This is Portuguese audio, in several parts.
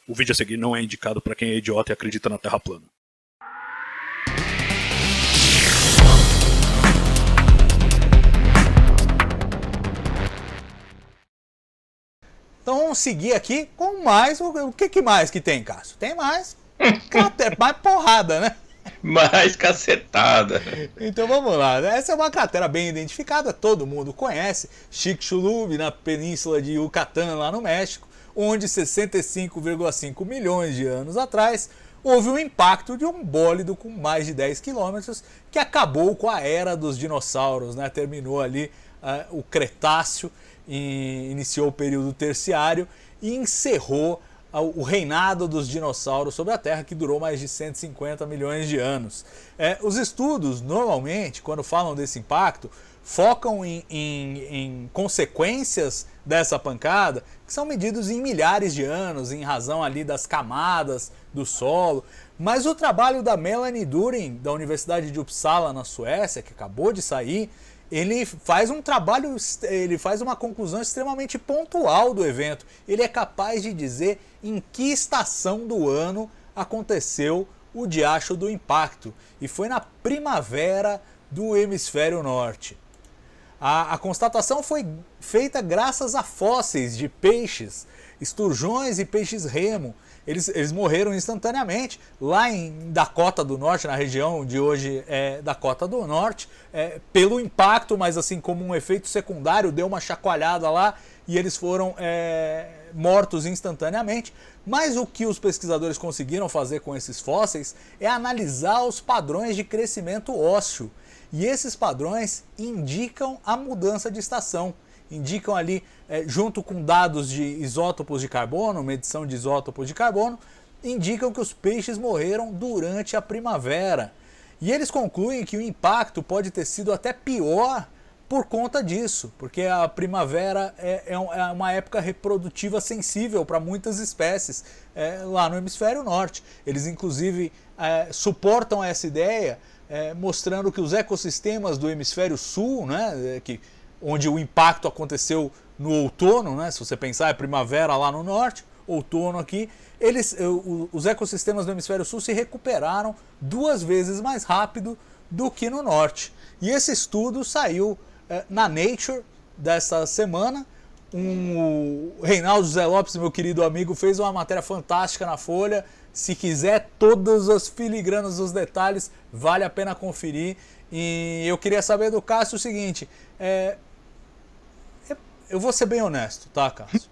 O vídeo a seguir não é indicado para quem é idiota e acredita na Terra plana. Então vamos seguir aqui com mais. O que mais que tem, Cássio? Tem mais mais porrada, né? Mais cacetada. Então vamos lá. Essa é uma cratera bem identificada, todo mundo conhece. Chicxulub, na península de Yucatán, lá no México, onde 65,5 milhões de anos atrás houve um impacto de um bólido com mais de 10 quilômetros que acabou com a era dos dinossauros, né? Terminou ali o Cretáceo, iniciou o período terciário e encerrou o reinado dos dinossauros sobre a Terra, que durou mais de 150 milhões de anos. Os estudos, normalmente, quando falam desse impacto, focam em consequências dessa pancada, que são medidos em milhares de anos, em razão ali das camadas do solo. Mas o trabalho da Melanie Durin, da Universidade de Uppsala, na Suécia, que acabou de sair, ele faz um trabalho, ele faz uma conclusão extremamente pontual do evento. Ele é capaz de dizer em que estação do ano aconteceu o diacho do impacto. E foi na primavera do hemisfério norte. A constatação foi feita graças a fósseis de peixes, esturjões e peixes remo. Eles morreram instantaneamente lá em Dakota do Norte, na região de hoje é Dakota do Norte, pelo impacto, mas assim como um efeito secundário, deu uma chacoalhada lá e eles foram mortos instantaneamente. Mas o que os pesquisadores conseguiram fazer com esses fósseis é analisar os padrões de crescimento ósseo. E esses padrões indicam a mudança de estação. Indicam ali, junto com dados de isótopos de carbono, medição de isótopos de carbono, indicam que os peixes morreram durante a primavera. E eles concluem que o impacto pode ter sido até pior por conta disso, porque a primavera é uma época reprodutiva sensível para muitas espécies lá no hemisfério norte. Eles inclusive suportam essa ideia, mostrando que os ecossistemas do hemisfério sul, né, onde o impacto aconteceu no outono, né, se você pensar é primavera lá no norte, outono aqui, os ecossistemas do hemisfério sul se recuperaram 2 vezes mais rápido do que no norte. E esse estudo saiu na Nature dessa semana. O Reinaldo José Lopes, meu querido amigo, fez uma matéria fantástica na Folha. Se quiser todas as filigranas dos detalhes, vale a pena conferir. E eu queria saber do Cássio o seguinte, eu vou ser bem honesto, tá, Cássio?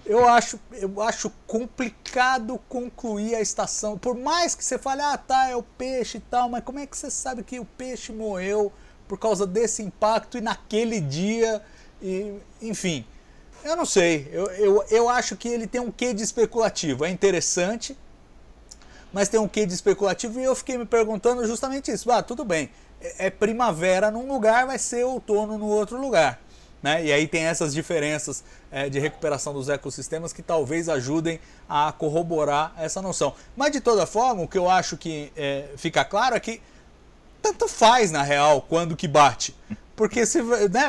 Eu acho complicado concluir a estação, por mais que você fale, é o peixe e tal, mas como é que você sabe que o peixe morreu por causa desse impacto e naquele dia, enfim, eu não sei, eu acho que ele tem um quê de especulativo, é interessante, mas tem um quê de especulativo e eu fiquei me perguntando justamente isso, tudo bem, é primavera num lugar, vai ser outono no outro lugar, né? E aí tem essas diferenças de recuperação dos ecossistemas que talvez ajudem a corroborar essa noção, mas de toda forma, o que eu acho que fica claro é que tanto faz, na real, quando que bate. Porque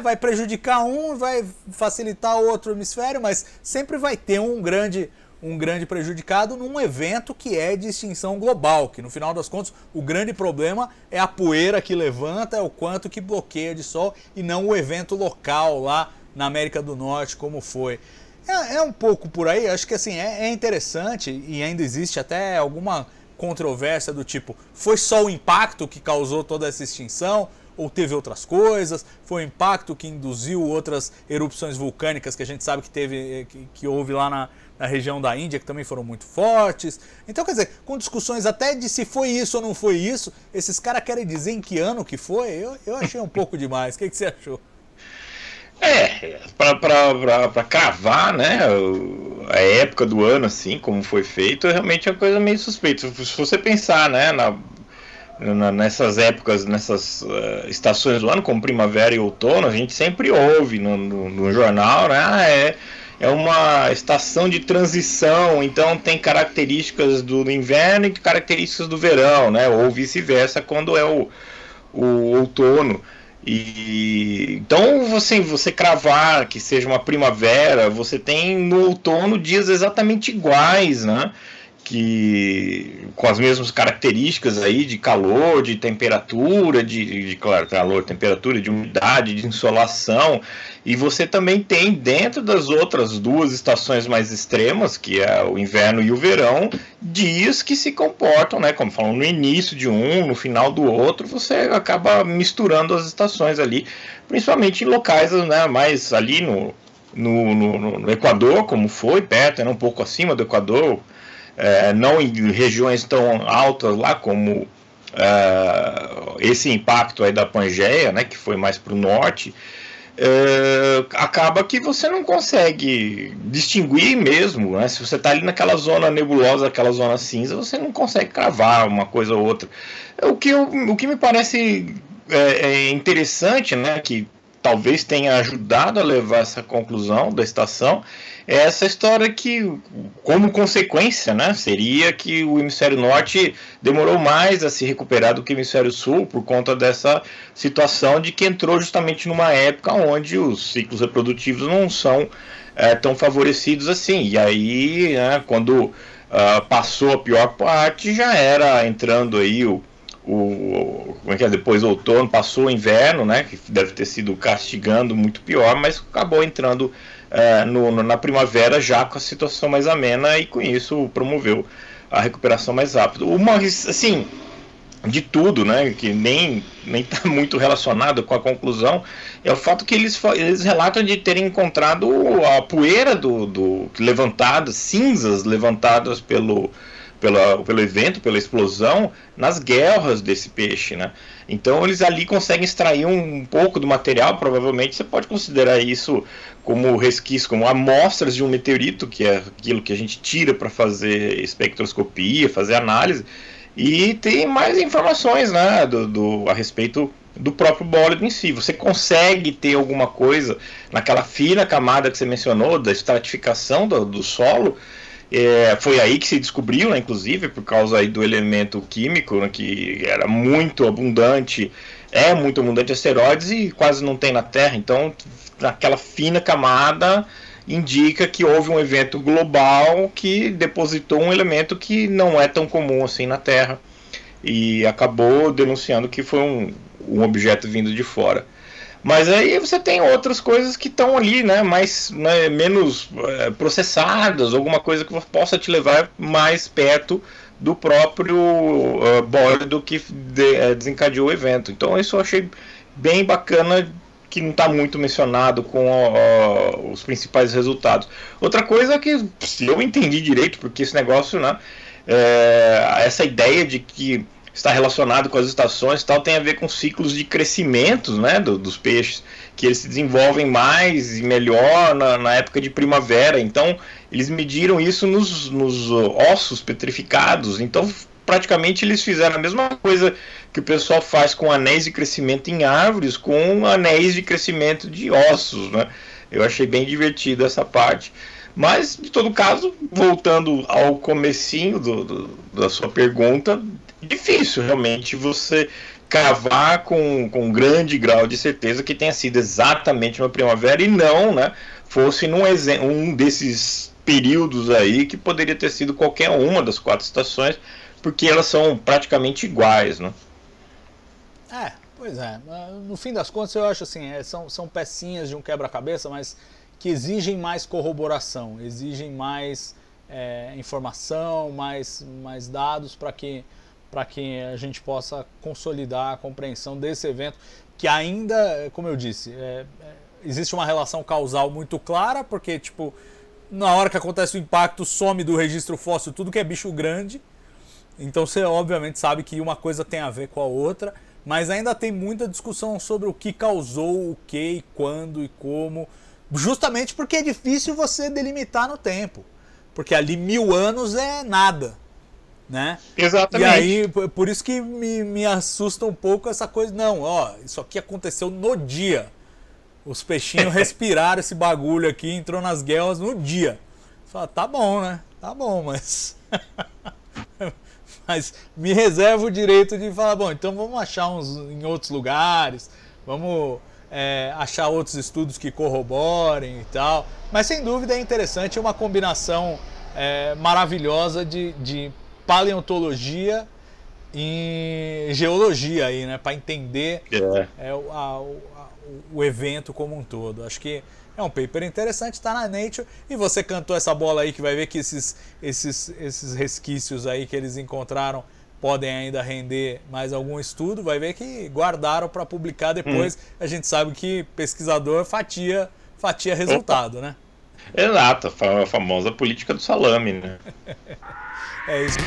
vai prejudicar um, vai facilitar o outro hemisfério, mas sempre vai ter um grande prejudicado num evento que é de extinção global, que no final das contas o grande problema é a poeira que levanta, é o quanto que bloqueia de sol e não o evento local lá na América do Norte, como foi. É um pouco por aí, acho que assim, é interessante e ainda existe até alguma controvérsia do tipo, foi só o impacto que causou toda essa extinção ou teve outras coisas, foi o impacto que induziu outras erupções vulcânicas que a gente sabe que houve lá na região da Índia, que também foram muito fortes. Então, quer dizer, com discussões até de se foi isso ou não foi isso, esses caras querem dizer em que ano que foi, eu achei um pouco demais. O que você achou? Para cravar, né, a época do ano, assim, como foi feito, realmente é uma coisa meio suspeita. Se você pensar, né, nessas épocas, nessas estações do ano, como primavera e outono, a gente sempre ouve no jornal, né, é uma estação de transição, então tem características do inverno e características do verão, né, ou vice-versa quando é o outono. E então você cravar que seja uma primavera, você tem no outono dias exatamente iguais, né? Que com as mesmas características aí de calor, de temperatura, claro, calor, temperatura, de umidade, de insolação, e você também tem dentro das outras duas estações mais extremas, que é o inverno e o verão, dias que se comportam, né, como falam, no início de um, no final do outro, você acaba misturando as estações ali, principalmente em locais, né, mais ali no Equador, como foi, perto, um pouco acima do Equador, não em regiões tão altas lá como esse impacto aí da Pangeia, né, que foi mais para o norte, acaba que você não consegue distinguir mesmo, né? Se você está ali naquela zona nebulosa, aquela zona cinza, você não consegue cravar uma coisa ou outra. O que me parece interessante, né, que talvez tenha ajudado a levar essa conclusão da estação, é essa história que, como consequência, né, seria que o hemisfério norte demorou mais a se recuperar do que o hemisfério sul, por conta dessa situação de que entrou justamente numa época onde os ciclos reprodutivos não são tão favorecidos assim. E aí, né, quando passou a pior parte, já era entrando aí como é que é? Depois do outono, passou o inverno, né, que deve ter sido castigando muito pior, mas acabou entrando na primavera já com a situação mais amena e com isso promoveu a recuperação mais rápida. Assim, de tudo, né, que nem está muito relacionado com a conclusão, é o fato que eles relatam de terem encontrado a poeira levantada, cinzas levantadas pelo evento, pela explosão, nas guelras desse peixe, né? Então eles ali conseguem extrair um pouco do material, provavelmente você pode considerar isso como resquício, como amostras de um meteorito, que é aquilo que a gente tira para fazer espectroscopia, fazer análise, e tem mais informações, né, a respeito do próprio bólido em si. Você consegue ter alguma coisa naquela fina camada que você mencionou, da estratificação do solo. Foi aí que se descobriu, né, inclusive, por causa aí do elemento químico, né, que era muito abundante, muito abundante em asteroides e quase não tem na Terra. Então, naquela fina camada indica que houve um evento global que depositou um elemento que não é tão comum assim na Terra e acabou denunciando que foi um objeto vindo de fora. Mas aí você tem outras coisas que estão ali, né, menos processadas, alguma coisa que possa te levar mais perto do próprio bólido que desencadeou o evento. Então isso eu achei bem bacana, que não está muito mencionado com os principais resultados. Outra coisa é que, se eu entendi direito, porque esse negócio, né, essa ideia de que está relacionado com as estações e tal, tem a ver com ciclos de crescimento, né, dos peixes, que eles se desenvolvem mais e melhor na época de primavera. Então eles mediram isso nos ossos petrificados. Então praticamente eles fizeram a mesma coisa que o pessoal faz com anéis de crescimento em árvores, com anéis de crescimento de ossos, né? Eu achei bem divertido essa parte. Mas, de todo caso, voltando ao comecinho da sua pergunta, difícil realmente você cravar com um grande grau de certeza que tenha sido exatamente uma primavera e não, né, fosse um desses períodos aí que poderia ter sido qualquer uma das 4 estações, porque elas são praticamente iguais, né? Pois é. No fim das contas, eu acho assim, são pecinhas de um quebra-cabeça, mas que exigem mais corroboração, exigem mais informação, mais dados para que a gente possa consolidar a compreensão desse evento, que ainda, como eu disse, existe uma relação causal muito clara, porque tipo, na hora que acontece o impacto, some do registro fóssil tudo que é bicho grande, então você obviamente sabe que uma coisa tem a ver com a outra, mas ainda tem muita discussão sobre o que causou o que e quando e como, justamente porque é difícil você delimitar no tempo, porque ali 1000 anos é nada, né? Exatamente. E aí, por isso que me assusta um pouco essa coisa, não, isso aqui aconteceu no dia, os peixinhos respiraram esse bagulho aqui, entrou nas guelras no dia. Você fala, tá bom, né? Tá bom, mas mas me reservo o direito de falar, bom, então vamos achar uns em outros lugares, vamos achar outros estudos que corroborem e tal. Mas sem dúvida é interessante, uma combinação maravilhosa de paleontologia e geologia aí, né? Para entender o evento como um todo. Acho que é um paper interessante, está na Nature, e você cantou essa bola aí que vai ver que esses resquícios aí que eles encontraram podem ainda render mais algum estudo, vai ver que guardaram para publicar depois. A gente sabe que pesquisador fatia resultado, né? Exato, a famosa política do salame, né? É isso.